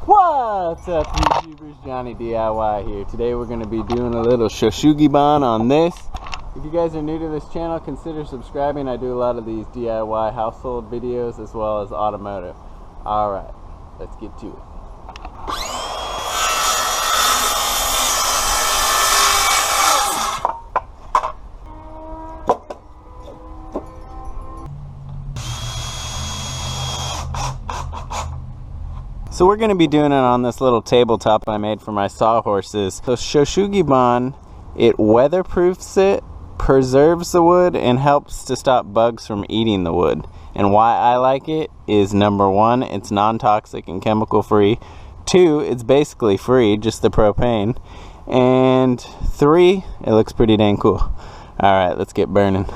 What's up, YouTubers? Johnny DIY here. Today we're going to be doing a little Shou-Sugi-Ban on this. If you guys are new to this channel, consider subscribing. I do a lot of these DIY household videos as well as automotive. Alright, let's get to it. So we're going to be doing it on this little tabletop I made for my sawhorses. So Shou-Sugi-Ban, it weatherproofs it, preserves the wood, and helps to stop bugs from eating the wood. And why I like it is, number one, it's non-toxic and chemical free. Two, it's basically free, just the propane. And three, it looks pretty dang cool. Alright, let's get burning.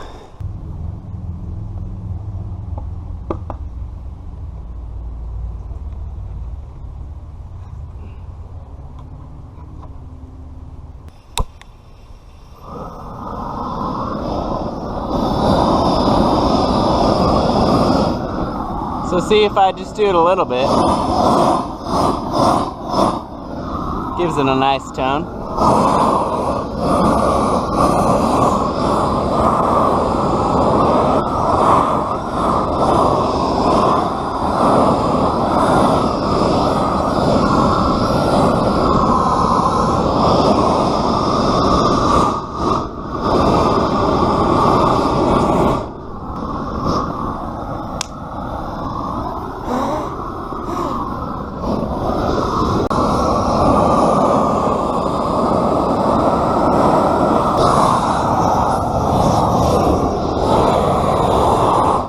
So see if I just do it a little bit. Gives it a nice tone.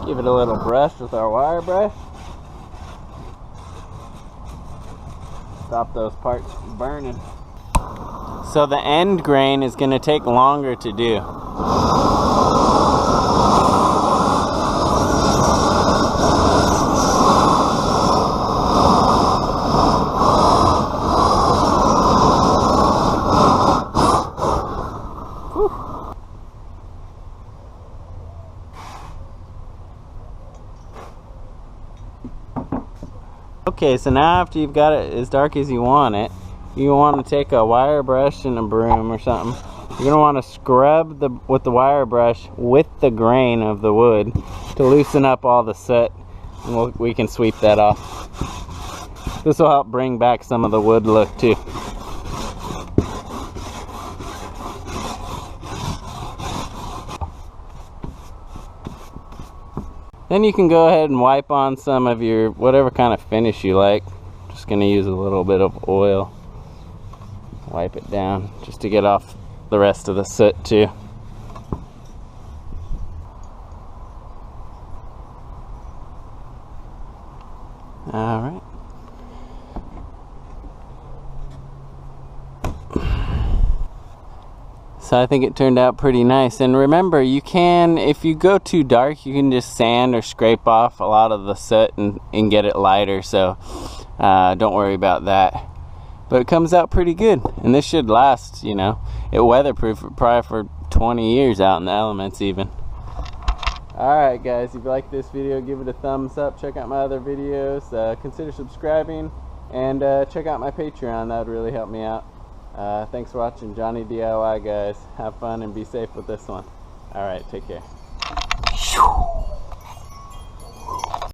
Give it a little brush with our wire brush. Stop those parts from burning. So the end grain is going to take longer to do. Okay, so now after you've got it as dark as you want it, you want to take a wire brush and a broom or something. You're going to want to scrub with the wire brush with the grain of the wood to loosen up all the soot, and we can sweep that off. This will help bring back some of the wood look too. Then you can go ahead and wipe on some of your whatever kind of finish you like. Just going to use a little bit of oil. Wipe it down just to get off the rest of the soot too. Alright. So I think it turned out pretty nice. And remember, you can, if you go too dark, you can just sand or scrape off a lot of the soot and get it lighter. So don't worry about that. But it comes out pretty good. And this should last, you know. It weatherproof probably for 20 years out in the elements even. Alright guys, if you like this video, give it a thumbs up. Check out my other videos. Consider subscribing. And check out my Patreon. That would really help me out. Thanks for watching Johnny DIY, guys. Have fun and be safe with this one. Alright, take care.